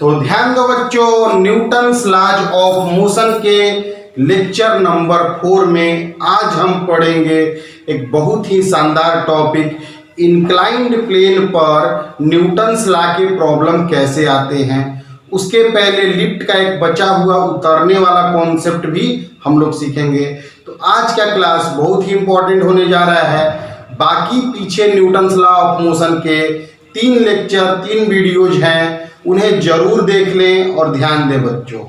तो ध्यान दो बच्चों, न्यूटन्स लॉज ऑफ मोशन के लेक्चर नंबर 4 में आज हम पढ़ेंगे एक बहुत ही शानदार टॉपिक, इंक्लाइंड प्लेन पर न्यूटन्स लॉ के प्रॉब्लम कैसे आते हैं। उसके पहले लिफ्ट का एक बचा हुआ उतरने वाला कॉन्सेप्ट भी हम लोग सीखेंगे। तो आज का क्लास बहुत ही इंपॉर्टेंट होने जा रहा है। बाकी पीछे न्यूटन्स लॉ ऑफ मोशन के 3 लेक्चर 3 वीडियोज हैं, उन्हें जरूर देख लें और ध्यान दें बच्चों।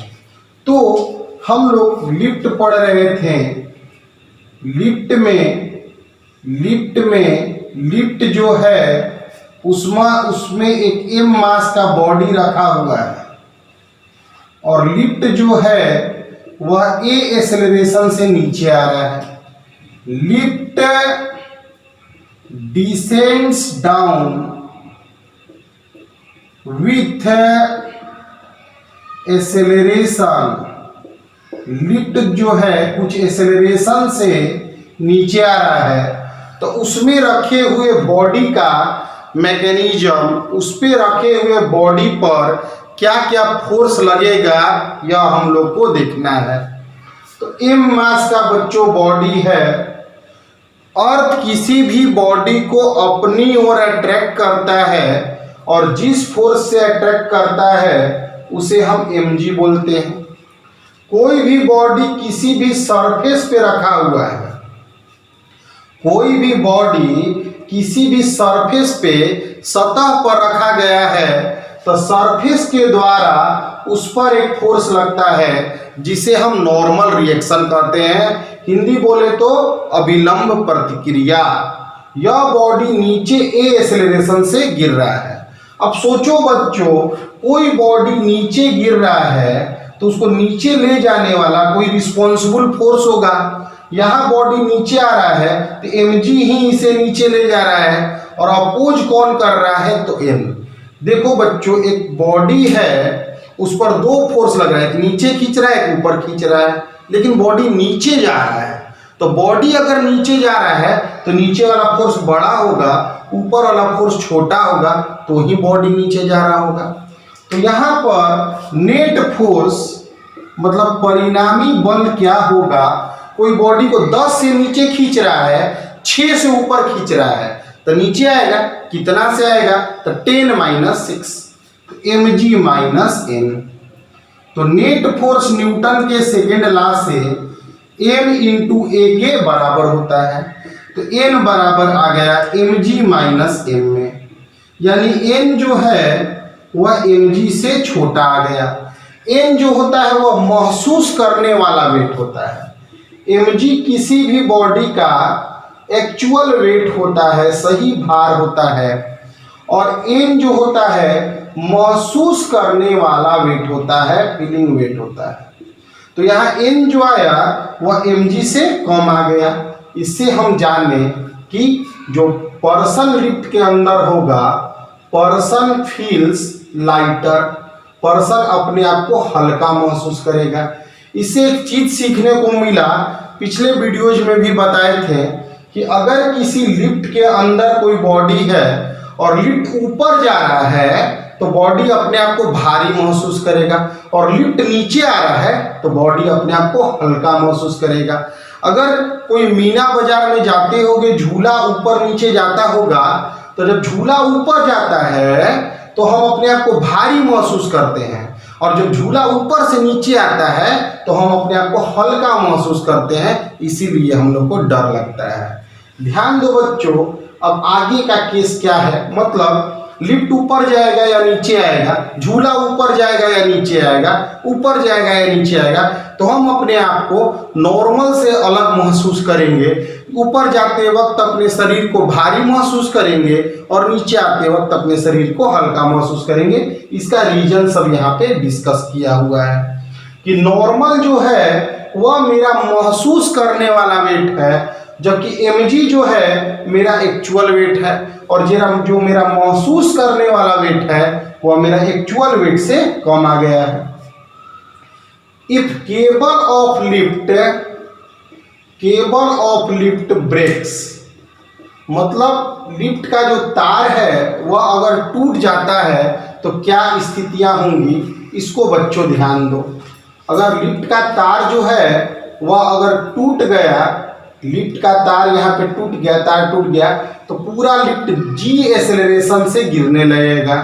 तो हम लोग लिफ्ट पढ़ रहे थे। लिफ्ट जो है उसमें एक m मास का बॉडी रखा हुआ है और लिफ्ट जो है वह a एक्सेलरेशन से नीचे आ रहा है। Lift descends down with acceleration. Lift जो है कुछ एक्सेलरेशन से नीचे आ रहा है, तो उसमें रखे हुए बॉडी का मैकेनिज्म, उस पे रखे हुए बॉडी पर क्या क्या फोर्स लगेगा यह हम लोग को देखना है। तो m मास का बच्चों बॉडी है। अर्थ किसी भी बॉडी को अपनी ओर अट्रैक्ट करता है और जिस फोर्स से अट्रैक्ट करता है उसे हम mg बोलते हैं। कोई भी बॉडी किसी भी सरफेस पे रखा हुआ है, कोई भी बॉडी किसी भी सरफेस पे सतह पर रखा गया है, तो सरफेस के द्वारा उस पर एक फोर्स लगता है जिसे हम नॉर्मल रिएक्शन कहते हैं। हिंदी बोले तो अभिलंब प्रतिक्रिया। यह बॉडी नीचे a एक्सेलरेशन से गिर रहा है। अब सोचो बच्चों, कोई बॉडी नीचे गिर रहा है तो उसको नीचे ले जाने वाला कोई रिस्पॉन्सिबल फोर्स होगा। यहाँ बॉडी नीचे आ रहा है तो mg ही इसे नीचे ले जा रहा है और अपोज कौन कर रहा है तो m। देखो बच्चों, एक बॉडी है, उस पर 2 फोर्स लग रहा है, एक नीचे खींच रहा है, एक ऊपर खींच रहा है, लेकिन बॉडी नीचे जा रहा है। तो बॉडी अगर नीचे जा रहा है तो नीचे वाला फोर्स बड़ा होगा, ऊपर वाला फोर्स छोटा होगा, तो ही बॉडी नीचे जा रहा होगा। तो यहाँ पर नेट फोर्स मतलब परिणामी बल क्या होगा। कोई बॉडी को 10 से नीचे खींच रहा है, 6 से ऊपर खींच रहा है, तो नीचे आएगा, कितना से आएगा तो 10 - 6 mg - n। तो नेट फोर्स न्यूटन के सेकेंड लॉ से m × a के बराबर होता है। तो n बराबर आ गया mg - m में, यानी n जो है वह mg से छोटा आ गया। n जो होता है वह महसूस करने वाला वेट होता है। mg किसी भी बॉडी का एक्चुअल वेट होता है, सही भार होता है, और n जो होता है महसूस करने वाला वेट होता है, फीलिंग वेट होता है। तो यहाँ n जो आया वह mg से कम आ गया। इससे हम जाने कि जो पर्सन लिफ्ट के अंदर होगा, पर्सन फील्स लाइटर, पर्सन अपने आप को हल्का महसूस करेगा। इससे एक चीज सीखने को मिला, पिछले वीडियोज में भी बताए थे कि अगर किसी लिफ्ट के अंदर कोई बॉडी है और लिफ्ट ऊपर जा रहा है तो बॉडी अपने आप को भारी महसूस करेगा, और लिफ्ट नीचे आ रहा है तो बॉडी अपने आप को हल्का महसूस करेगा। अगर कोई मीना बाजार में जाते होगे, झूला ऊपर नीचे जाता होगा, तो जब झूला ऊपर जाता है तो हम अपने आप को भारी महसूस करते हैं, और जब झूला ऊपर से नीचे आता है तो हम अपने आप को हल्का महसूस करते हैं। इसीलिए हम लोग को डर लगता है। ध्यान दो बच्चों, अब आगे का केस क्या है, मतलब लिफ्ट ऊपर जाएगा या नीचे आएगा, झूला ऊपर जाएगा या नीचे आएगा, ऊपर जाएगा या नीचे आएगा, तो हम अपने आप को नॉर्मल से अलग महसूस करेंगे। ऊपर जाते वक्त अपने शरीर को भारी महसूस करेंगे और नीचे आते वक्त अपने शरीर को हल्का महसूस करेंगे। इसका रीजन सब यहाँ पे डिस्कस किया हुआ है कि नॉर्मल जो है वह मेरा महसूस करने वाला वेट है, जबकि mg जो है मेरा एक्चुअल वेट है, और जो मेरा महसूस करने वाला वेट है वह मेरा एक्चुअल वेट से कम आ गया है। If cable of lift breaks, मतलब लिफ्ट का जो तार है वह अगर टूट जाता है तो क्या स्थितियां होंगी, इसको बच्चों ध्यान दो। अगर लिफ्ट का तार जो है वह अगर टूट गया, लिफ्ट का तार यहाँ पे टूट गया, तार टूट गया, तो पूरा लिफ्ट जी एक्सेलरेशन से गिरने लगेगा।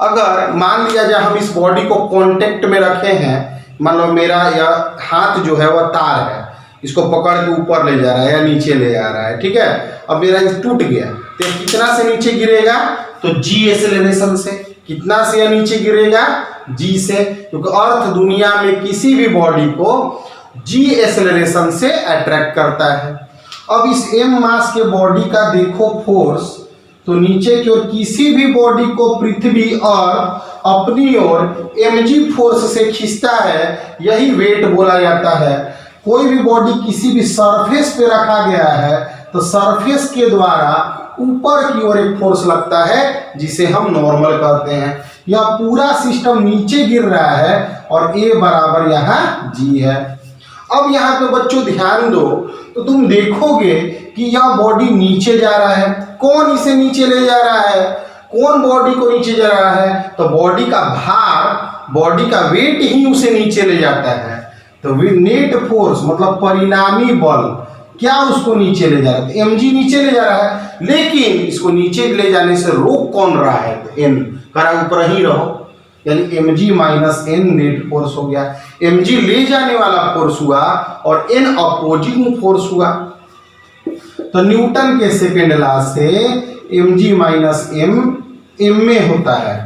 अगर मान लिया जाए हम इस बॉडी को कांटेक्ट में रखे हैं, मान लो मेरा यह हाथ जो है वह तार है, इसको पकड़ के ऊपर ले जा रहा है या नीचे ले जा रहा है, ठीक है। अब मेरा ये टूट गया तो कितना से नीचे गिरेगा, तो जी एक्सेलरेशन से। कितना से नीचे गिरेगा, जी से, क्योंकि अर्थ दुनिया में किसी भी बॉडी को जी एक्सेलरेशन से अट्रैक्ट करता है। अब इस एम मास के बॉडी का देखो फोर्स, तो नीचे की ओर किसी भी बॉडी को पृथ्वी और अपनी ओर mg फोर्स से खींचता है, यही वेट बोला जाता है। कोई भी बॉडी किसी भी सरफेस पे रखा गया है तो सरफेस के द्वारा ऊपर की ओर एक फोर्स लगता है जिसे हम नॉर्मल कहते हैं। यह पूरा सिस्टम नीचे गिर रहा है और ए बराबर यहाँ जी है। अब यहाँ पे बच्चों ध्यान दो, तो तुम देखोगे कि यह बॉडी नीचे जा रहा है। कौन इसे नीचे ले जा रहा है, कौन बॉडी को नीचे जा रहा है, तो बॉडी का भार, बॉडी का वेट ही उसे नीचे ले जाता है। तो नेट फोर्स मतलब परिणामी बल क्या उसको नीचे ले जा रहा है, एम जी नीचे ले जा रहा है। लेकिन इसको नीचे ले जाने से रोक कौन रहा है, तो एन करा ऊपर ही रहो, यानी mg minus N net force हो गया। mg ले जाने वाला फोर्स हुआ और n अपोजिंग फोर्स हुआ। तो न्यूटन के सेकेंड लॉ से mg माइनस m में होता है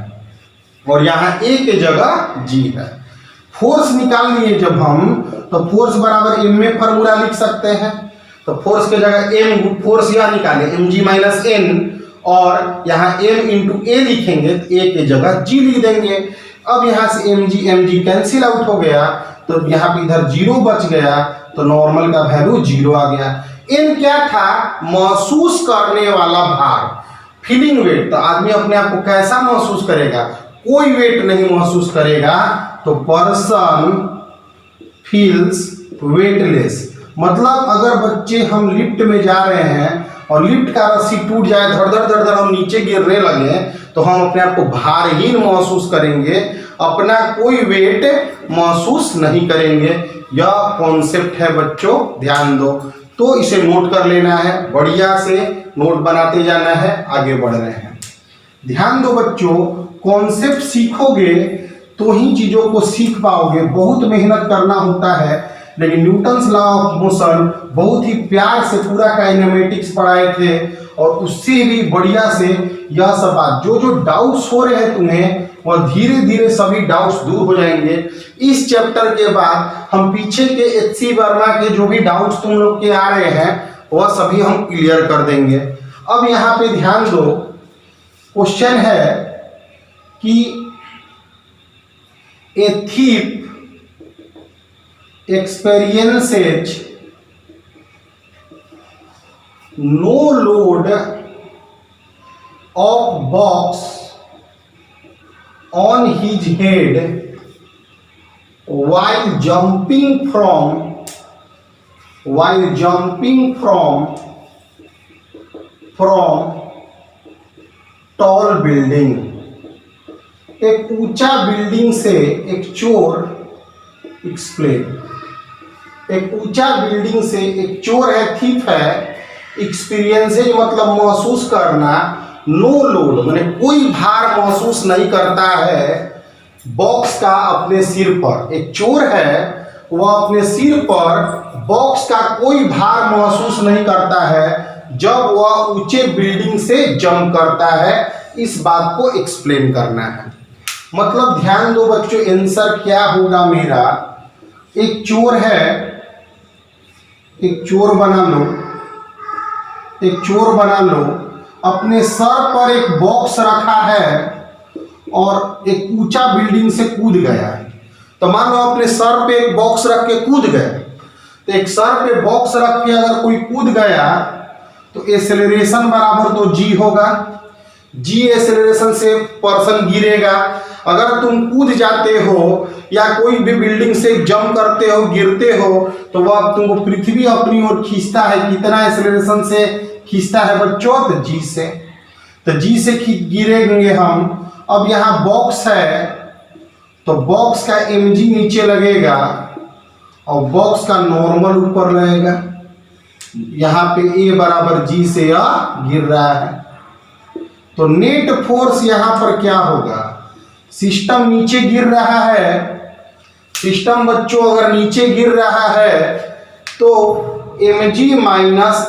और यहाँ a के जगह g है। फोर्स निकाल लिए जब हम, तो फोर्स बराबर m में फॉर्मूला लिख सकते हैं। तो फोर्स के जगह m, फोर्स यहाँ निकाले mg माइनस n, और यहाँ m इंटू ए लिखेंगे तो a के जगह g लिख देंगे। अब यहाँ से mg कैंसिल आउट हो गया, तो यहाँ पे इधर जीरो बच गया, तो नॉर्मल का वैल्यू जीरो आ गया। n क्या था, महसूस करने वाला भार, फीलिंग वेट। तो आदमी अपने आप को कैसा महसूस करेगा, कोई वेट नहीं महसूस करेगा, तो पर्सन फील्स वेटलेस। मतलब अगर बच्चे हम लिफ्ट में जा रहे हैं और लिफ्ट का रस्सी टूट जाए, धड़ धड़ धड़ धड़ हम नीचे गिरने लगे, तो हम अपने आप को भारहीन महसूस करेंगे, अपना कोई वेट महसूस नहीं करेंगे। यह कॉन्सेप्ट है बच्चों, ध्यान दो। तो इसे नोट कर लेना है, बढ़िया से नोट बनाते जाना है, आगे बढ़ रहे हैं। ध्यान दो बच्चों, कॉन्सेप्ट सीखोगे तो ही चीज़ों को सीख पाओगे। बहुत मेहनत करना होता है, लेकिन न्यूटन्स लॉ ऑफ मोशन बहुत ही प्यार से पूरा काइनेमेटिक्स पढ़ाए थे और उससे भी बढ़िया से यह सब बात, जो जो डाउट्स हो रहे हैं तुम्हें, वह धीरे धीरे सभी डाउट्स दूर हो जाएंगे। इस चैप्टर के बाद हम पीछे के एच.सी. वर्मा के जो भी डाउट्स तुम लोग के आ रहे हैं वह सभी हम क्लियर कर देंगे। अब यहाँ पे ध्यान दो, क्वेश्चन है कि ए thief experiences no load of box on his head while jumping from tall building। एक ऊंचा बिल्डिंग से एक चोर, एक्सप्लेन, एक ऊंचा बिल्डिंग से एक चोर है, थीफ है, एक्सपीरियंसेज मतलब महसूस करना, नो लोड माने कोई भार महसूस नहीं करता है, बॉक्स का अपने सिर पर। एक चोर है, वह अपने सिर पर बॉक्स का कोई भार महसूस नहीं करता है जब वह ऊंचे बिल्डिंग से जंप करता है। इस बात को एक्सप्लेन करना है। मतलब ध्यान दो बच्चों, आंसर क्या होगा मेरा, एक चोर है, एक चोर बना लो, अपने सर पर एक बॉक्स रखा है और एक ऊंचा बिल्डिंग से कूद गया है। तो मान लो अपने सर पे एक बॉक्स रख के कूद गए, तो एक सर पे बॉक्स रख के अगर कोई कूद गया तो एक्सेलरेशन बराबर तो जी होगा, जी एक्सेलरेशन से पर्सन गिरेगा। अगर तुम कूद जाते हो या कोई भी बिल्डिंग से जंप करते हो, गिरते हो, तो वह तुमको पृथ्वी अपनी ओर खींचता है। कितना एक्सेलरेशन से खींचता है बच्चों, तो जी से। तो जी से गिरेंगे हम अब यहाँ बॉक्स है तो बॉक्स का mg नीचे लगेगा और बॉक्स का नॉर्मल ऊपर लगेगा। यहाँ पे A बराबर G से यह गिर रहा है, तो नेट फोर्स यहाँ पर क्या होगा? सिस्टम नीचे गिर रहा है, सिस्टम बच्चों अगर नीचे गिर रहा है तो mg माइनस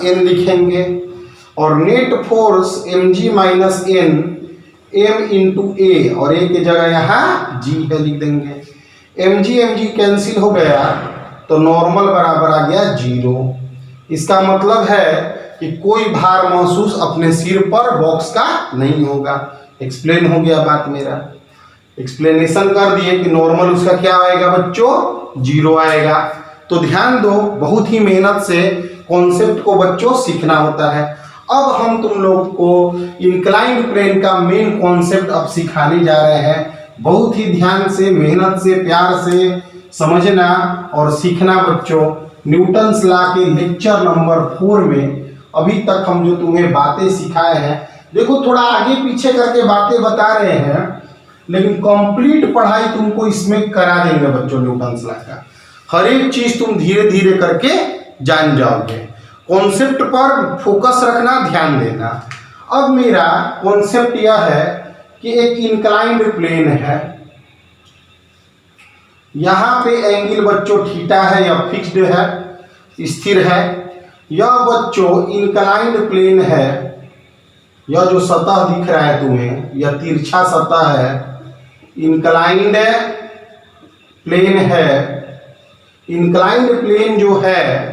n लिखेंगे और net force mg minus n m into a, और ए की जगह यहाँ g है लिख देंगे। mg कैंसिल हो गया तो नॉर्मल बराबर आ गया 0। इसका मतलब है कि कोई भार महसूस अपने सिर पर बॉक्स का नहीं होगा। एक्सप्लेन हो गया बात, मेरा एक्सप्लेनेशन कर दिए कि नॉर्मल उसका क्या आएगा बच्चों? 0 आएगा। तो ध्यान दो, बहुत ही मेहनत से कॉन्सेप्ट को बच्चों सीखना होता है। अब हम तुम लोग को इंक्लाइंड प्लेन का मेन कॉन्सेप्ट अब सिखाने जा रहे हैं। बहुत ही ध्यान से, मेहनत से, प्यार से समझना और सीखना बच्चों। न्यूटन्स लॉ के लेक्चर नंबर 4 में अभी तक हम जो तुम्हें बातें सिखाए हैं, देखो थोड़ा आगे पीछे करके बातें बता रहे हैं, लेकिन कंप्लीट पढ़ाई तुमको इसमें करा देंगे बच्चों। न्यूटन्स लॉ का हर एक चीज तुम धीरे धीरे करके जान जाओगे। कॉन्सेप्ट पर फोकस रखना, ध्यान देना। अब मेरा कॉन्सेप्ट यह है कि एक इंक्लाइंड प्लेन है, यहाँ पे एंगल बच्चों थीटा है या फिक्स्ड है, स्थिर है। यह बच्चों इंक्लाइंड प्लेन है, यह जो सतह दिख रहा है तुम्हें, यह तिरछा सतह है, इंक्लाइंड प्लेन है। इंक्लाइंड प्लेन जो है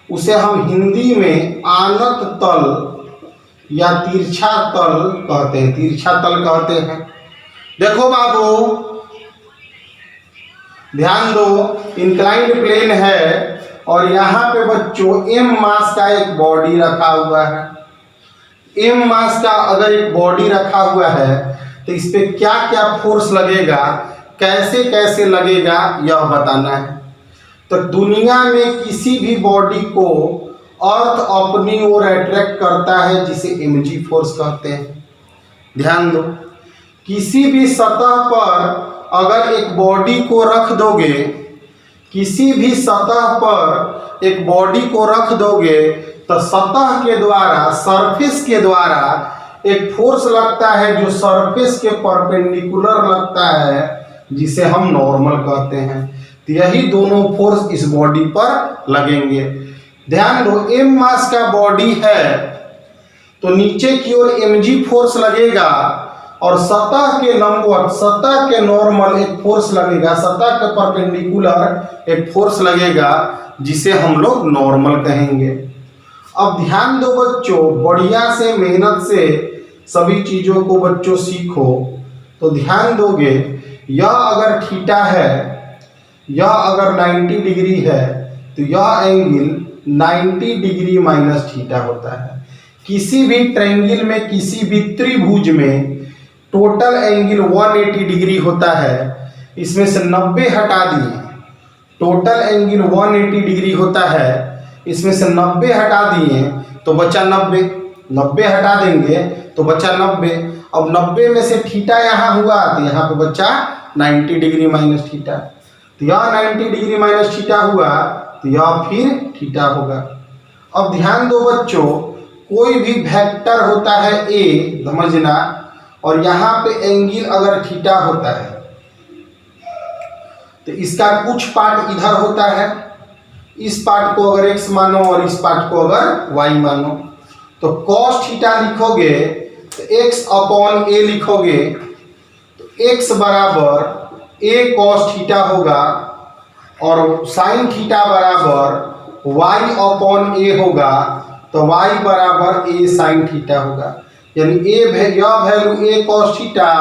उसे हम हिंदी में आनत तल या तिरछा तल कहते हैं, तिरछा तल कहते हैं। देखो बाबू ध्यान दो, इंक्लाइंड प्लेन है और यहाँ पे बच्चों m मास का एक बॉडी रखा हुआ है। m मास का अगर एक बॉडी रखा हुआ है तो इस पे क्या क्या फोर्स लगेगा, कैसे कैसे लगेगा, यह बताना है। तो दुनिया में किसी भी बॉडी को अर्थ अपनी ओर अट्रैक्ट करता है जिसे mg फोर्स कहते हैं। ध्यान दो, किसी भी सतह पर अगर एक बॉडी को रख दोगे, किसी भी सतह पर एक बॉडी को रख दोगे तो सतह के द्वारा, सरफेस के द्वारा एक फोर्स लगता है जो सरफेस के परपेंडिकुलर लगता है, जिसे हम नॉर्मल कहते हैं। तो यही दोनों फोर्स इस बॉडी पर लगेंगे। ध्यान दो, m मास का बॉडी है तो नीचे की ओर mg फोर्स लगेगा और सतह के लंबवत, सतह के नॉर्मल एक फोर्स लगेगा, सतह के परपेंडिकुलर एक फोर्स लगेगा जिसे हम लोग नॉर्मल कहेंगे। अब ध्यान दो बच्चों, बढ़िया से मेहनत से सभी चीजों को बच्चों सीखो। तो ध्यान दोगे, यह अगर थीटा है, यह अगर 90 डिग्री है तो यह एंगल 90 डिग्री माइनस थीटा होता है। किसी भी ट्रायंगल में, किसी भी त्रिभुज में टोटल एंगल 180 डिग्री होता है। इसमें से 90 हटा दिए, टोटल एंगल 180 डिग्री होता है, इसमें से 90 हटा दिए तो बचा 90, 90 हटा देंगे तो बचा 90। अब 90 में से थीटा यहाँ हुआ तो यहाँ पे बचा 90 डिग्री माइनस थीटा। तो यह 90 डिग्री माइनस थीटा हुआ तो यह फिर थीटा होगा। अब ध्यान दो बच्चों, कोई भी वेक्टर होता है a, समझना, और यहाँ पे एंगल अगर थीटा होता है तो इसका कुछ पार्ट इधर होता है, इस पार्ट को अगर x मानो और इस पार्ट को अगर y मानो, तो cos थीटा लिखोगे तो x अपॉन a लिखोगे तो x बराबर a cos थीटा होगा और sin थीटा बराबर y अपॉन a होगा, तो y बराबर a sin थीटा होगा। यानी यह वैल्यू a cos थीटा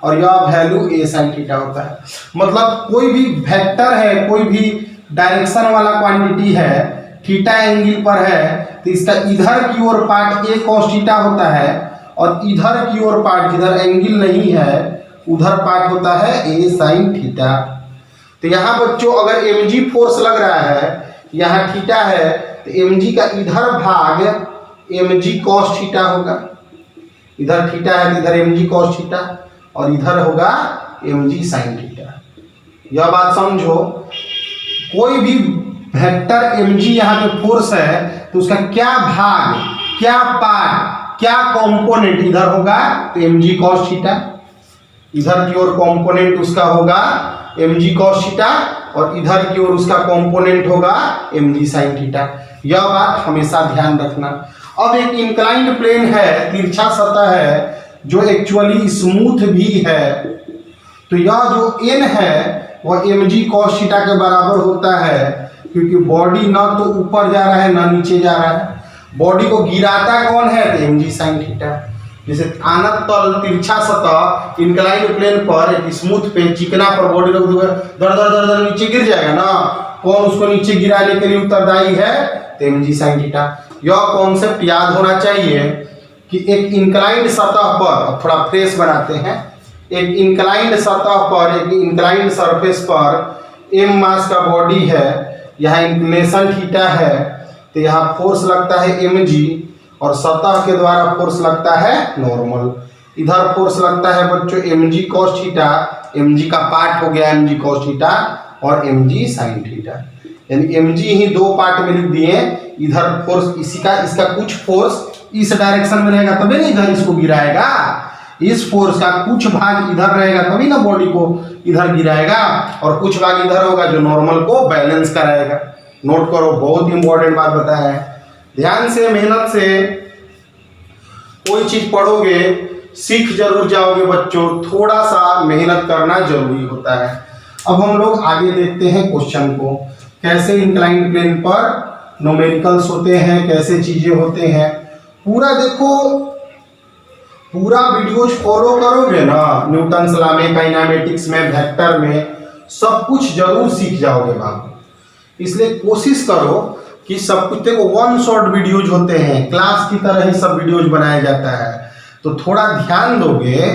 और यह वैल्यू a sin थीटा होता है। मतलब कोई भी वेक्टर है, कोई भी डायरेक्शन वाला क्वांटिटी है, थीटा एंगल पर है तो इसका इधर की ओर पार्ट a cos थीटा होता है और इधर की ओर पार्ट, जिधर एंगल नहीं है उधर पार्ट होता है a sin थीटा। तो यहाँ बच्चों अगर mg फोर्स लग रहा है, यहाँ थीटा है, तो mg का इधर भाग mg cos थीटा होगा, इधर थीटा है तो इधर mg cos थीटा और इधर होगा mg sin थीटा। यह बात समझो, कोई भी वेक्टर mg यहाँ पे फोर्स है तो उसका क्या भाग, क्या पार्ट, क्या कंपोनेंट इधर होगा तो mg cos थीटा, इधर की ओर कंपोनेंट उसका होगा mg cos थीटा और इधर की ओर उसका कंपोनेंट होगा mg sin थीटा। यह बात हमेशा ध्यान रखना। अब एक इंक्लाइंड प्लेन है, तिरछा सतह है जो एक्चुअली स्मूथ भी है, तो यह जो n है वह mg cos थीटा के बराबर होता है, क्योंकि बॉडी ना तो ऊपर जा रहा है ना नीचे जा रहा है। बॉडी को गिराता कौन है तो mg sin थीटा। जैसे आनत तल तिरछा सतह इंक्लाइंड प्लेन पर एक स्मूथ पे चिकना पर बॉडी रख दोगे, दर दर दर दर नीचे गिर जाएगा ना, कौन उसको नीचे गिराने के लिए उत्तरदायी है तो mg sin थीटा। यह कॉन्सेप्ट याद होना चाहिए कि एक इंक्लाइंड सतह पर, थोड़ा फ्रेश बनाते हैं, एक इंक्लाइंड सतह पर, एक इंक्लाइंड सरफेस पर m मास का बॉडी है, यहाँ इंक्लिनेशन थीटा है तो यहाँ फोर्स लगता है mg और सतह के द्वारा फोर्स लगता है नॉर्मल। इधर फोर्स लगता है बच्चों mg cos थीटा, mg का पार्ट हो गया mg cos थीटा और mg sin थीटा, यानी mg ही दो पार्ट में लिख दिए। इधर फोर्स इसी का, इसका कुछ फोर्स इस डायरेक्शन में रहेगा तभी ना इधर इसको गिराएगा, इस फोर्स का कुछ भाग इधर रहेगा तभी ना बॉडी को इधर गिराएगा और कुछ भाग इधर होगा जो नॉर्मल को बैलेंस कराएगा। नोट करो, बहुत इंपॉर्टेंट बात बताया है। ध्यान से, मेहनत से कोई चीज पढ़ोगे सीख जरूर जाओगे बच्चों, थोड़ा सा मेहनत करना जरूरी होता है। अब हम लोग आगे देखते हैं क्वेश्चन को, कैसे इंक्लाइंड प्लेन पर न्यूमेरिकल्स होते हैं, कैसे चीजें होते हैं। पूरा देखो, पूरा वीडियोज फॉलो करोगे ना, न्यूटन लॉ में, काइनेमेटिक्स में, वेक्टर में, सब कुछ जरूर सीख जाओगे बाबू। इसलिए कोशिश करो कि सब कुछ, देखो वन शॉट वीडियोज होते हैं, क्लास की तरह ही सब वीडियोज बनाया जाता है, तो थोड़ा ध्यान दोगे,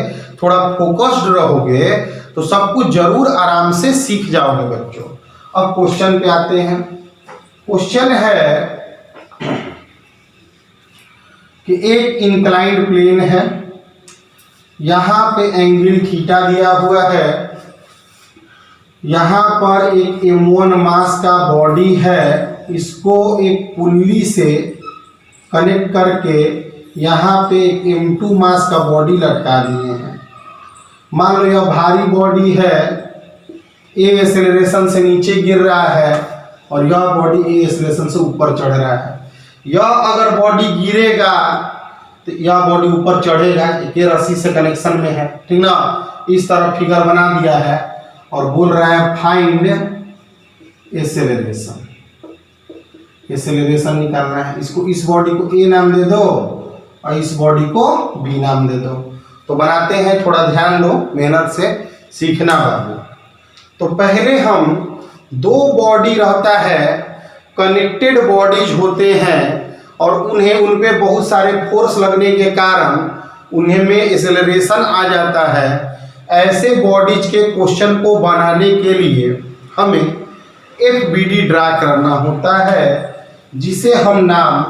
थोड़ा फोकस्ड रहोगे तो सब कुछ जरूर आराम से सीख जाओगे बच्चों। अब क्वेश्चन पे आते हैं। क्वेश्चन है कि एक इंक्लाइंड प्लेन है, यहाँ पे एंगल थीटा दिया हुआ है, यहाँ पर एक m1 मास का बॉडी है, इसको एक पुल्ली से कनेक्ट करके यहाँ पे एक m2 मास का बॉडी लटका दिए हैं। मान लो यह भारी बॉडी है, a एक्सेलरेशन से नीचे गिर रहा है और यह बॉडी a एक्सेलरेशन से ऊपर चढ़ रहा है। यह अगर बॉडी गिरेगा तो यह बॉडी ऊपर चढ़ेगा, एक रस्सी से कनेक्शन में है, ठीक ना। इस तरह फिगर बना दिया है और बोल रहा है फाइंड एक्सेलरेशन, एक्सेलरेशन निकालना है। इसको, इस बॉडी को a नाम दे दो और इस बॉडी को b नाम दे दो। तो बनाते हैं, थोड़ा ध्यान दो, मेहनत से सीखना बाबू। तो पहले हम दो बॉडी रहता है, कनेक्टेड बॉडीज होते हैं और उन्हें, उन पे बहुत सारे फोर्स लगने के कारण उन्हें में एक्सेलरेशन आ जाता है। ऐसे बॉडीज के क्वेश्चन को बनाने के लिए हमें FBD ड्रा करना होता है, जिसे हम नाम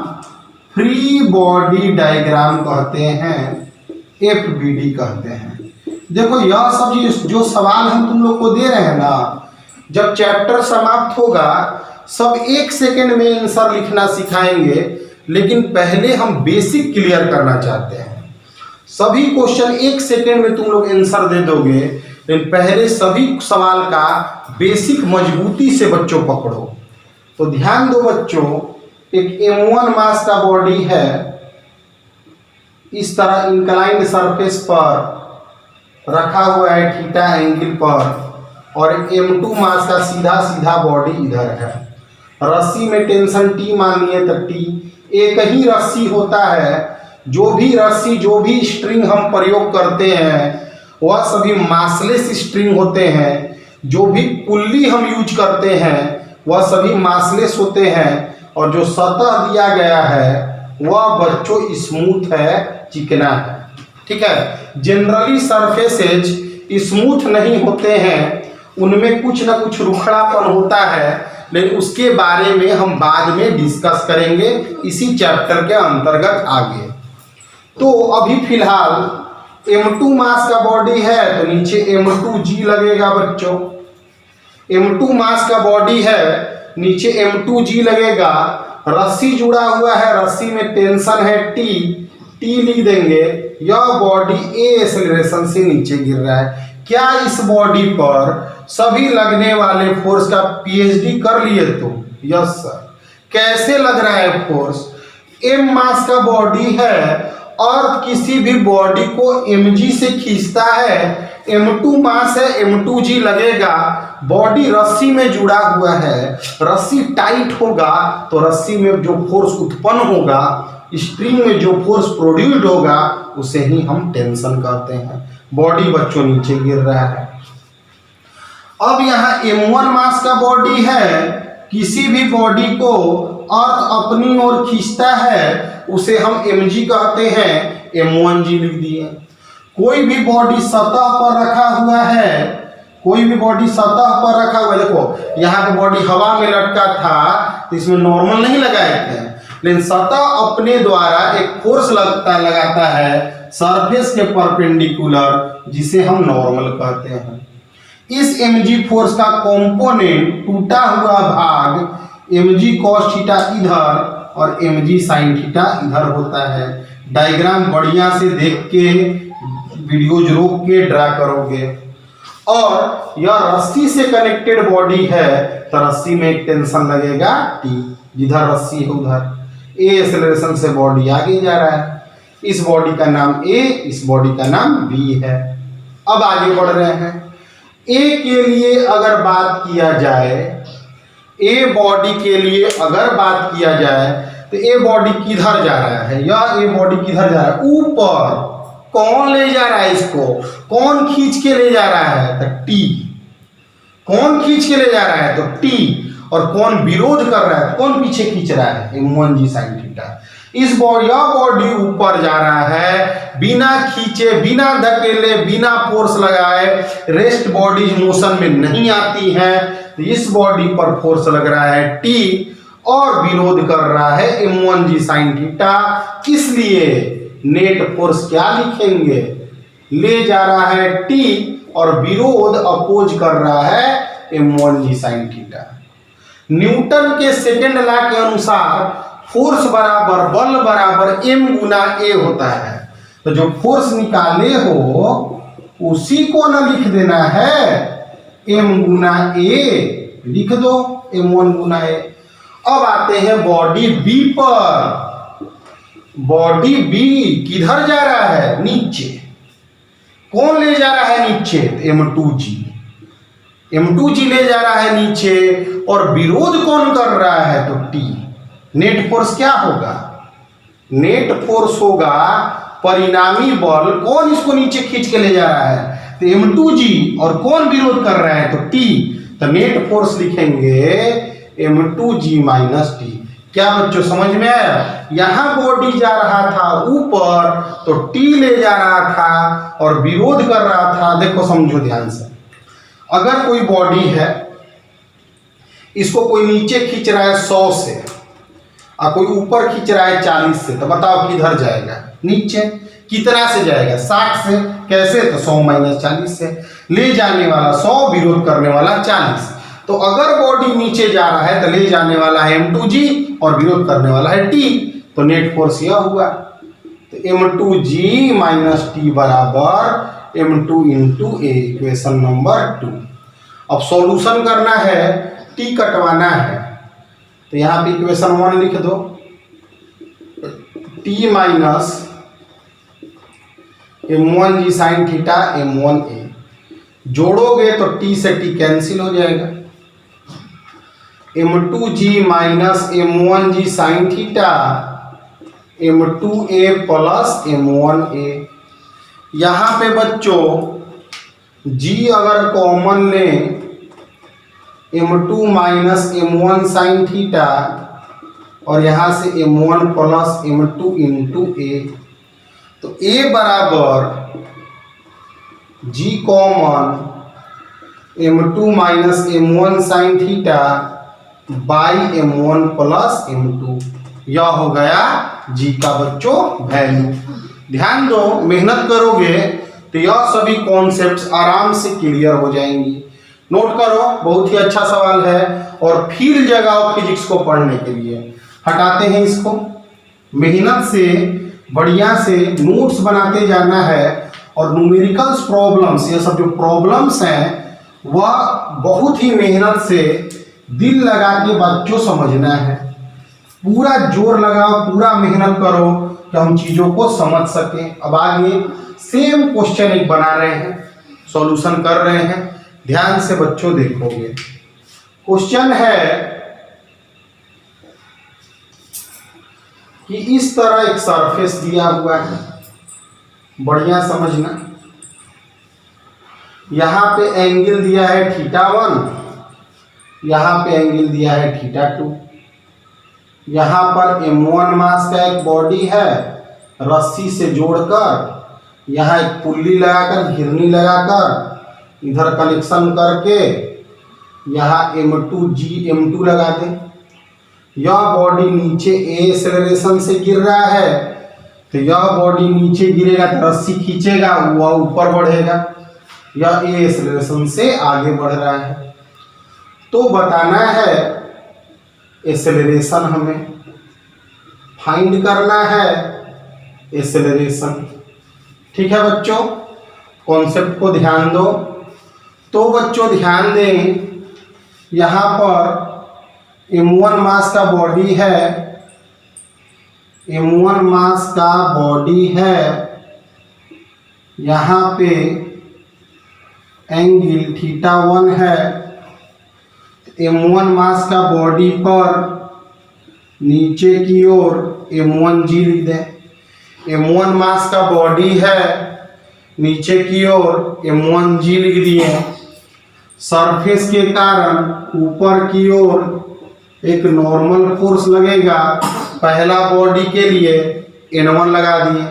फ्री बॉडी डायग्राम कहते हैं, FBD कहते हैं। देखो यह सब जो सवाल हम तुम लोग को दे रहे हैं ना, जब चैप्टर समाप्त होगा सब 1 सेकेंड में आंसर लिखना सिखाएंगे, लेकिन पहले हम बेसिक क्लियर करना चाहते हैं। सभी क्वेश्चन 1 सेकेंड में तुम लोग आंसर दे दोगे, लेकिन पहले सभी सवाल का बेसिक मजबूती से बच्चों पकड़ो। तो ध्यान दो बच्चों, एक m1 मास का बॉडी है, इस तरह इंक्लाइंड सरफेस पर रखा हुआ है थीटा एंगल पर, और m2 मास का सीधा सीधा बॉडी इधर है। रस्सी में टेंशन T मान लिए तो T एक ही रस्सी होता है। जो भी रस्सी, जो भी स्ट्रिंग हम प्रयोग करते हैं वह सभी मासलेस स्ट्रिंग होते हैं। जो भी पुल्ली हम यूज करते हैं वह सभी मासलेस होते हैं, और जो सतह दिया गया है वह बच्चों स्मूथ है, चिकना है, ठीक है। जनरली सरफेसेज स्मूथ नहीं होते हैं, उनमें कुछ ना कुछ रुखड़ापन होता है, लेकिन उसके बारे में हम बाद में डिस्कस करेंगे इसी चैप्टर के अंतर्गत आगे। तो अभी फिलहाल M2 मास का बॉडी है तो नीचे M2G लगेगा बच्चों। M2 मास का बॉडी है, नीचे M2G लगेगा। रस्सी जुड़ा हुआ है, रस्सी में टेंशन है T लिख देंगे। यह बॉडी A एक्सेलरेशन से नीचे गिर रहा है। क्या इस बॉडी पर सभी लगने वाले फोर्स का PhD कर लिए तुम? Yes sir. कैसे लग रहा है फोर्स? M मास का बॉडी है और किसी भी बॉडी को mg से खींचता है। M2 मास है, M2G लगेगा। बॉडी रस्सी में जुड़ा हुआ है, रस्सी टाइट होगा तो रस्सी में जो फोर्स उत्पन्न होगा, स्प्रिंग में जो फोर्स प्रोड्यूस्ड होगा, उसे ही हम टेंशन कहते हैं। बॉडी बच्चों नीचे गिर रहा है। अब यहाँ M1 मास का बॉडी है, किसी भी बॉडी को अर्थ अपनी ओर खींचता है उसे हम mg कहते हैं, M1G लिख दिए। कोई भी बॉडी सतह पर रखा हुआ है, कोई भी बॉडी सतह पर रखा हुआ है, देखो यहाँ का बॉडी हवा में लटका था तो इसमें नॉर्मल नहीं लगाए थे, लेकिन सतह अपने द्वारा एक फोर्स लगाता है सरफेस के परपेंडिकुलर, जिसे हम नॉर्मल कहते हैं। इस mg फोर्स का कंपोनेंट टूटा हुआ भाग mg cos थीटा इधर और mg sin थीटा इधर होता है। डायग्राम बढ़िया से देख के वीडियोज रोक के ड्रा करोगे। और यह रस्सी से कनेक्टेड बॉडी है तो रस्सी में एक टेंशन लगेगा T, जिधर रस्सी है उधर A एक्सेलरेशन से बॉडी आगे जा रहा है। इस बॉडी का नाम A, इस बॉडी का नाम B है। अब आगे बढ़ रहे हैं। A के लिए अगर बात किया जाए, A बॉडी के लिए अगर बात किया जाए तो A बॉडी किधर जा रहा है? यह A बॉडी किधर जा रहा है? ऊपर। कौन ले जा रहा है इसको? कौन खींच के ले जा रहा है? तो T। कौन खींच के ले जा रहा है? तो T। और कौन विरोध कर रहा है? कौन पीछे खींच रहा है? M1G sin theta. इस बॉडी ऊपर जा रहा है बिना खींचे, बिना धकेले, बिना फोर्स लगाए। रेस्ट बॉडीज मोशन में नहीं आती हैं, तो इस बॉडी पर फोर्स लग रहा है T और विरोध कर रहा है M1G sin थीटा। इसलिए नेट फोर्स क्या लिखेंगे? ले जा रहा है T और विरोध अपोज कर रहा है M1G sin थीटा। न्यूटन के सेकेंड लॉ के अनुसार फोर्स बराबर बल बराबर m गुना a होता है। तो जो फोर्स निकाले हो उसी को ना लिख देना है, m गुना a लिख दो, m1 गुना a। अब आते हैं बॉडी B पर। बॉडी B किधर जा रहा है? नीचे। कौन ले जा रहा है नीचे? M2G। M2G ले जा रहा है नीचे और विरोध कौन कर रहा है? तो T। नेट फोर्स क्या होगा? नेट फोर्स होगा परिणामी बल। कौन इसको नीचे खींच के ले जा रहा है? तो M2G। और कौन विरोध कर रहा है? तो T। तो नेट फोर्स लिखेंगे M2G माइनस T। क्या बच्चों समझ में आया? यहां बॉडी जा रहा था ऊपर तो T ले जा रहा था और विरोध कर रहा था। देखो समझो ध्यान से, अगर कोई बॉडी है, इसको कोई नीचे खींच रहा है 100 से और कोई ऊपर खींच रहा है 40 से, तो बताओ किधर जाएगा? नीचे। कितना से जाएगा? 60 से। कैसे? तो 100 माइनस 40 से। ले जाने वाला 100, विरोध करने वाला 40। तो अगर बॉडी नीचे जा रहा है तो ले जाने वाला है M2G और विरोध करने वाला है T। तो नेट फोर्स यह हुआ। तो M2G माइनस T बराबर M2 into A, equation number 2। अब सॉल्यूशन करना है, T कटवाना है, तो यहाँ पे इक्वेशन 1 लिख दो। T minus M1G sin theta M1A, जोड़ोगे तो T से T कैंसिल हो जाएगा। M2G minus M1G sin theta M2A plus M1A। यहाँ पे बच्चों G अगर कॉमन लें, M2 minus M1 sin theta और यहाँ से M1 plus M2 into A, तो A बराबर G common M2 minus M1 sin theta by m1 plus m2। यह हो गया जी का बच्चों वैल्यू। ध्यान दो, मेहनत करोगे तो यह सभी कॉन्सेप्ट्स आराम से क्लियर हो जाएंगी। नोट करो, बहुत ही अच्छा सवाल है। और फिर जगाओ फिजिक्स को पढ़ने के लिए। हटाते हैं इसको, मेहनत से बढ़िया से नोट्स बनाते जाना है। और न्यूमेरिकल्स प्रॉब्लम्स, ये सब जो प्रॉब्लम्स हैं वह बहुत ही मेहनत से दिल लगा के बच्चों समझना है। पूरा जोर लगाओ, पूरा मेहनत करो कि हम चीज़ों को समझ सकें। अब आगे सेम क्वेश्चन एक बना रहे हैं, सॉल्यूशन कर रहे हैं, ध्यान से बच्चों देखोगे। क्वेश्चन है कि इस तरह एक सरफेस दिया हुआ है, बढ़िया समझना। यहां पे एंगल दिया है θ1, यहां पे एंगल दिया है θ2। यहां पर m1 मास का एक बॉडी है, रस्सी से जोड़कर यहाँ एक पुल्ली लगाकर, घिरनी लगाकर, इधर कनेक्शन करके यहाँ m2 लगा दें। यह बॉडी नीचे a एक्सेलरेशन से गिर रहा है, तो यह बॉडी नीचे गिरेगा तो रस्सी खींचेगा, वह ऊपर बढ़ेगा। यह a एक्सेलरेशन से आगे बढ़ रहा है। तो बताना है एक्सेलरेशन, हमें फाइंड करना है एक्सेलरेशन। ठीक है बच्चों, कॉन्सेप्ट को ध्यान दो। तो बच्चों ध्यान दें, यहाँ पर m1 मास का बॉडी है, m1 मास का बॉडी है, यहाँ पे एंगल θ1 है। m1 मास का बॉडी पर नीचे की ओर m1g लिख दें। m1 मास का बॉडी है, नीचे की ओर m1g लिख दिए। सरफेस के कारण ऊपर की ओर एक नॉर्मल फोर्स लगेगा, पहला बॉडी के लिए n1 लगा दिए।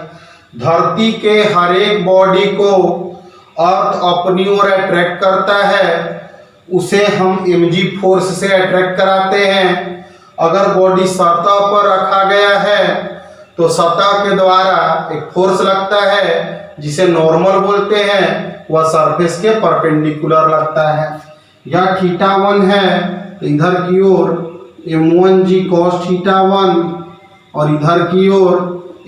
धरती के हर एक बॉडी को अर्थ अपनी ओर अट्रैक्ट करता है, उसे हम mg फोर्स से अट्रैक्ट कराते हैं। अगर बॉडी सतह पर रखा गया है तो सतह के द्वारा एक फोर्स लगता है जिसे नॉर्मल बोलते हैं, वह सरफेस के परपेंडिकुलर लगता है। यह θ1 है, तो इधर की ओर m1g cos θ1 और इधर की ओर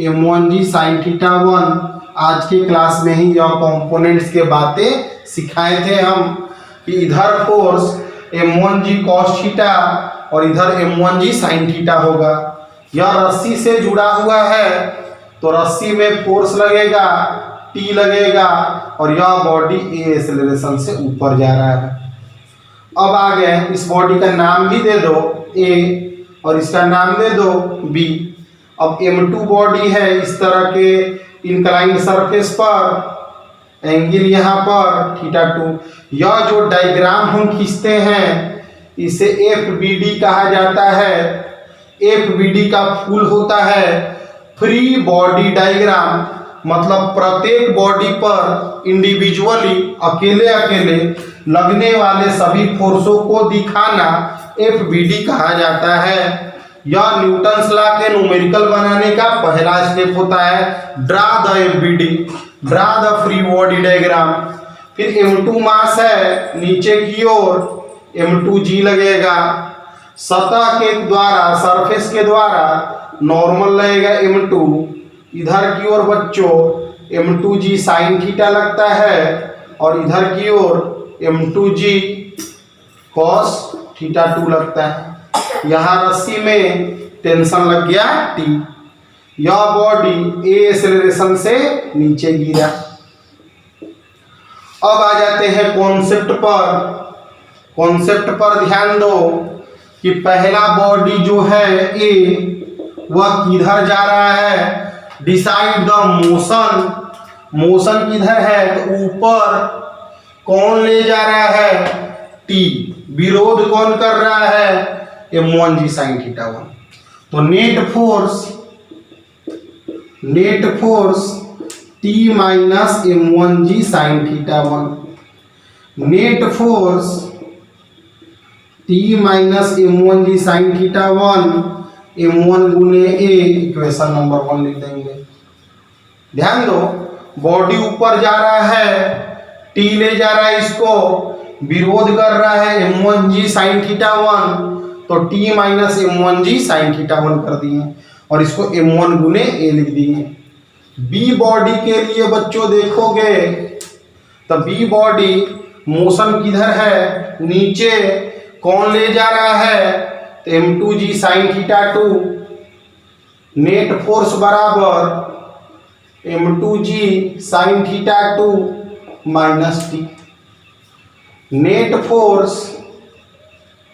m1g sin θ1। आज की क्लास में ही यह कंपोनेंट्स के बातें सिखाए थे हम कि इधर फोर्स m1g cos θ और इधर m1g sin θ होगा। यह रस्सी से जुड़ा हुआ है, तो रस्सी में फोर्स लगेगा, T लगेगा, और यह बॉडी a एक्सेलरेशन से ऊपर जा रहा है। अब आ गए, इस बॉडी का नाम भी दे दो A और इसका नाम दे दो B। अब m2 बॉडी है इस तरह के इंक्लाइंड सरफेस पर, एंगल यहाँ पर θ2। यह जो डायग्राम हम खींचते हैं इसे FBD कहा जाता है। FBD का फुल होता है फ्री बॉडी डायग्राम, मतलब प्रत्येक बॉडी पर इंडिविजुअली अकेले अकेले लगने वाले सभी फोर्सों को दिखाना FBD कहा जाता है। यह न्यूटन्स लॉ के न्यूमेरिकल बनाने का पहला स्टेप होता है। Draw the FBD, draw the free body diagram. फिर m2 मास है, नीचे की ओर m2g लगेगा, सतह के द्वारा, सरफेस के द्वारा नॉर्मल लगेगा m2। इधर की ओर बच्चों m2g sin θ लगता है और इधर की ओर m2g cos θ2 लगता है। यहाँ रस्सी में टेंशन लग गया T। यह बॉडी a एक्सेलरेशन से नीचे गिरा। अब आ जाते हैं कॉन्सेप्ट पर। कॉन्सेप्ट पर ध्यान दो कि पहला बॉडी जो है A, वह किधर जा रहा है। डिसाइड द मोशन, मोशन किधर है तो ऊपर। कौन ले जा रहा है T, विरोध कौन कर रहा है m1g sin θ1। तो net force T minus m1g sin θ1, net force T minus m1 g sine theta 1 m1 गुने ए, इक्वेशन नंबर 1 लिख देंगे। ध्यान दो, बॉडी ऊपर जा रहा है, टी ले जा रहा है, इसको विरोध कर रहा है m1 जी साइन थीटा 1, तो T minus m1 g sine theta 1 कर दिए और इसको m1 गुने ए लिख दिए। बी बॉडी के लिए बच्चों देखोगे तो बी बॉडी मोशन किधर है, नीचे, कौन ले जा रहा है, तो m2 g sine theta 2, net force बराबर m2 g sine theta 2 minus T. Net force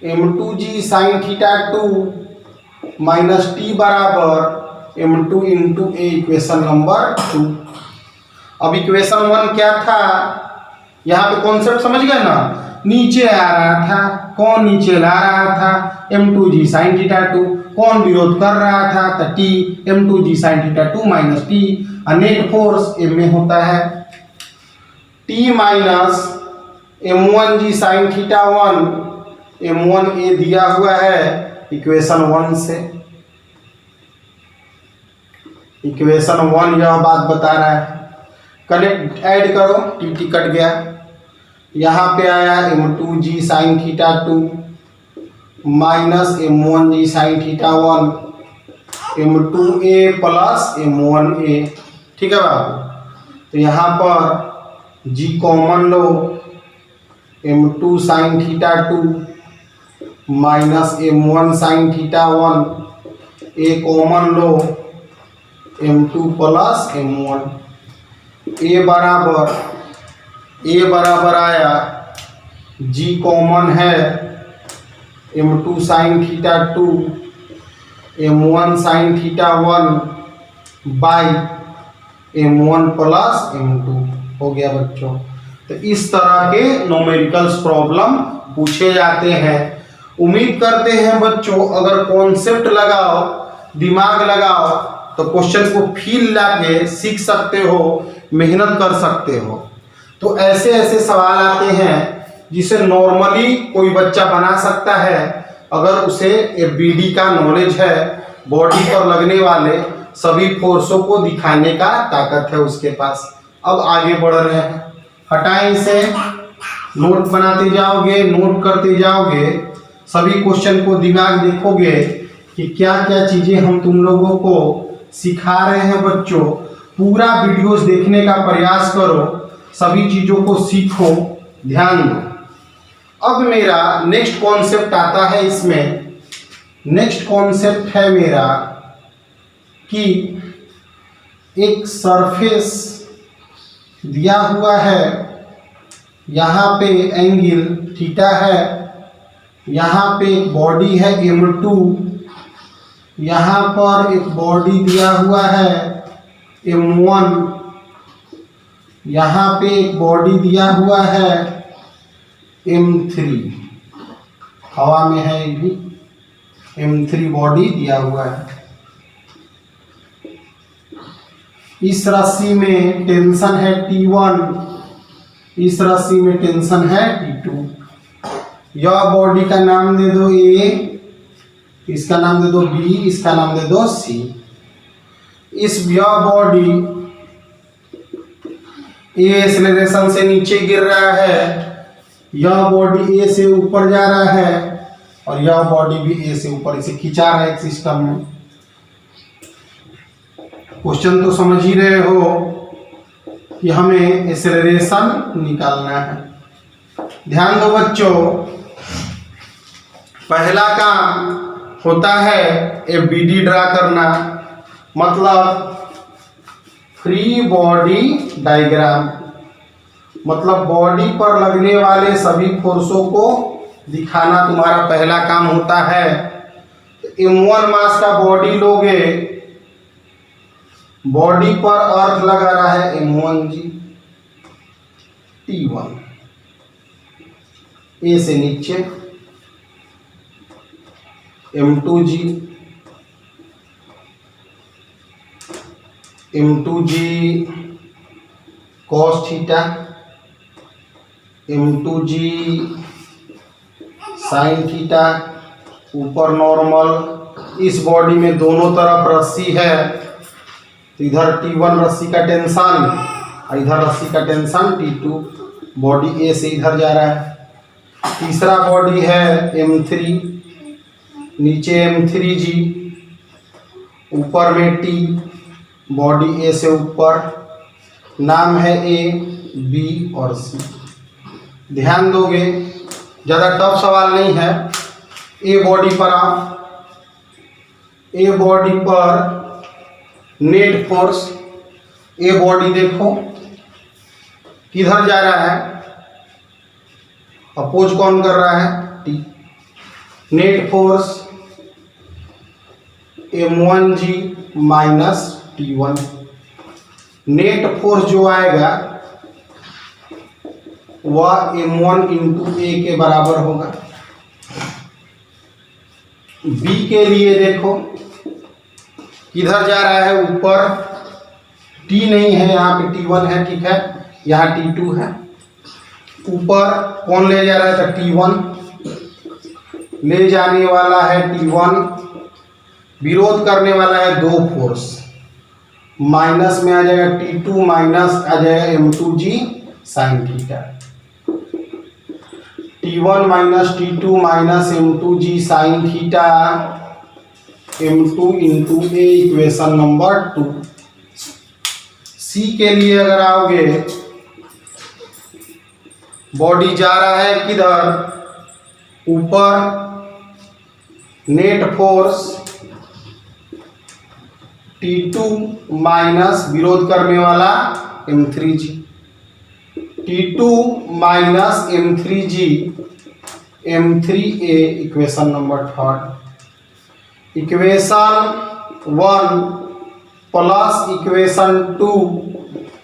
m2 g sine theta 2 minus T बराबर m2 इंटू ए, इक्वेशन नंबर 2। अब इक्वेशन 1 क्या था, यहाँ पे कॉन्सेप्ट समझ गए ना, नीचे आ रहा था, कौन नीचे ला रहा था, m2 जी साइन थीटा 2, कौन विरोध कर रहा था, तो T, m2 g sine theta 2 minus T, net force m में होता है T minus m1 g sine theta 1, m1 a दिया हुआ है इक्वेशन 1 से। इक्वेशन 1 यह बात बता रहा है, कनेक्ट ऐड करो, टी टी कट गया, यहाँ पे आया m2 g sine theta 2 minus m1 g sine theta 1, m2 ए प्लस m1 ए, ठीक है बाबू। तो यहाँ पर जी कॉमन लो, m2 sign theta 2 minus m1 sign theta 1, ए कॉमन लो, m2 प्लस m1, ए बराबर आया, जी कॉमन है, m2 sign theta 2 m1 sign theta 1 by m1 plus m2 हो गया बच्चों। तो इस तरह के न्यूमेरिकल्स प्रॉब्लम पूछे जाते हैं। उम्मीद करते हैं बच्चों अगर कॉन्सेप्ट लगाओ, दिमाग लगाओ, तो क्वेश्चन को फील लाके सीख सकते हो, मेहनत कर सकते हो। तो ऐसे ऐसे सवाल आते हैं जिसे नॉर्मली कोई बच्चा बना सकता है अगर उसे एफबीडी का नॉलेज है, बॉडी पर लगने वाले सभी फोर्सों को दिखाने का ताकत है उसके पास। अब आगे बढ़ रहे हैं, हटाएं इसे, नोट बनाते जाओगे, नोट करते जाओगे, सभी क्वेश्चन को दिमाग देखोगे कि क्या क्या चीजें हम तुम लोगों को सिखा रहे हैं बच्चों। पूरा वीडियोस देखने का प्रयास करो, सभी चीजों को सीखो, ध्यान दो। अब मेरा नेक्स्ट कॉन्सेप्ट आता है, इसमें नेक्स्ट कॉन्सेप्ट है मेरा कि एक सरफेस दिया हुआ है, यहाँ पे एंगल थीटा है, यहाँ पे एक बॉडी है m2, यहाँ पर एक बॉडी दिया हुआ है m1, यहाँ पे एक बॉडी दिया हुआ है m3, हवा में है ये भी, m3 बॉडी दिया हुआ है। इस राशि में टेंशन है T1, इस राशि में टेंशन है T2। यह बॉडी का नाम दे दो A, इसका नाम दे दो B, इसका नाम दे दो C। यह बॉडी A एक्सेलरेशन से नीचे गिर रहा है, यह बॉडी A से ऊपर जा रहा है और यह बॉडी भी A से ऊपर इसे खिंचा रहा है एक सिस्टम में। क्वेश्चन तो समझ ही रहे हो कि हमें एक्सेलरेशन निकालना है। ध्यान दो बच्चों, पहला काम होता है एफबीडी ड्रा करना, मतलब फ्री बॉडी डायग्राम, मतलब बॉडी पर लगने वाले सभी फोर्सों को दिखाना तुम्हारा पहला काम होता है। m1 मास का बॉडी लोगे, बॉडी पर अर्थ लगा रहा है m1g, T1 A से नीचे, m2g, cos theta, m2g sine theta, ऊपर नॉर्मल। इस बॉडी में दोनों तरफ रस्सी है, तो इधर T1 रस्सी का टेंशन और इधर रस्सी का टेंशन T2। बॉडी ए से इधर जा रहा है। तीसरा बॉडी है M3, नीचे M3G, ऊपर में T, बॉडी ए से ऊपर, नाम है A, B और C। ध्यान दोगे, ज़्यादा टफ सवाल नहीं है। ए बॉडी पर आओ। ए बॉडी पर नेट फोर्स, ए बॉडी देखो किधर जा रहा है, अपोज कौन कर रहा है, T। Net force M1G minus T1। Net force जो आएगा वह M1 इंटू A के बराबर होगा। B के लिए देखो किधर जा रहा है, ऊपर। T नहीं है यहाँ पे, T1 है, ठीक है, यहाँ T2 है। ऊपर कौन ले जा रहा है, तो T1 ले जाने वाला है, T1 विरोध करने वाला है दो फोर्स, माइनस में आ जाएगा T2 माइनस आ जाएगा M2G sine theta. T1 minus T2 minus M2G sine theta, M2 into A, equation number 2। C के लिए अगर आओगे, बॉडी जा रहा है किधर, ऊपर। नेट फोर्स T2 माइनस विरोध करने वाला M3G, T2 minus M3G M3A, equation number 3। Equation 1 plus equation 2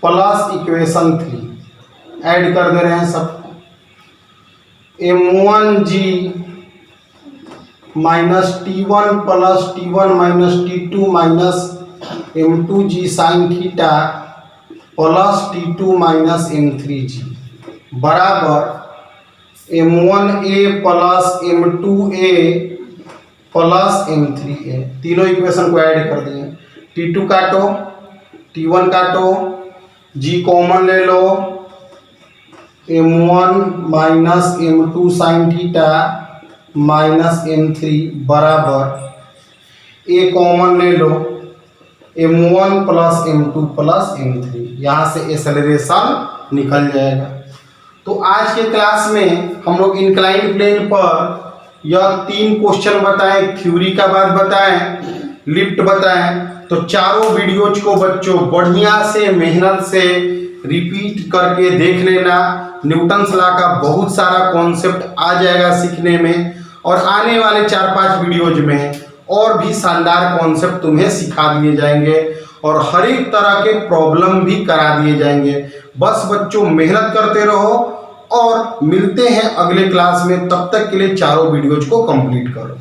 plus equation 3 add कर दे रहे हैं सब। M1G minus T1 plus T1 minus T2 minus M2G sine theta plus T2 minus M3G बराबर M1A plus M2A plus M3A। तीनों equation को add कर दिए। T2 काटो, T1 काटो, G कॉमन ले लो, M1 minus M2 sine theta minus M3 बराबर A common ले लो, M1 plus M2 plus M3। यहाँ से एक्सेलरेशन निकल जाएगा। तो आज के क्लास में हम लोग इंक्लाइन प्लेन पर यह 3 क्वेश्चन बताएं, थ्योरी का बात बताएं, लिफ्ट बताएं। तो चारों वीडियोज को बच्चों बढ़िया से मेहनत से रिपीट करके देख लेना। न्यूटन्स लॉ का बहुत सारा कॉन्सेप्ट आ जाएगा सीखने में, और आने वाले 4-5 वीडियोज में और भी शानदार कॉन्सेप्ट तुम्हें सिखा दिए जाएंगे और हर एक तरह के प्रॉब्लम भी करा दिए जाएंगे। बस बच्चों मेहनत करते रहो और मिलते हैं अगले क्लास में। तब तक के लिए चारों वीडियोज को कंप्लीट करो।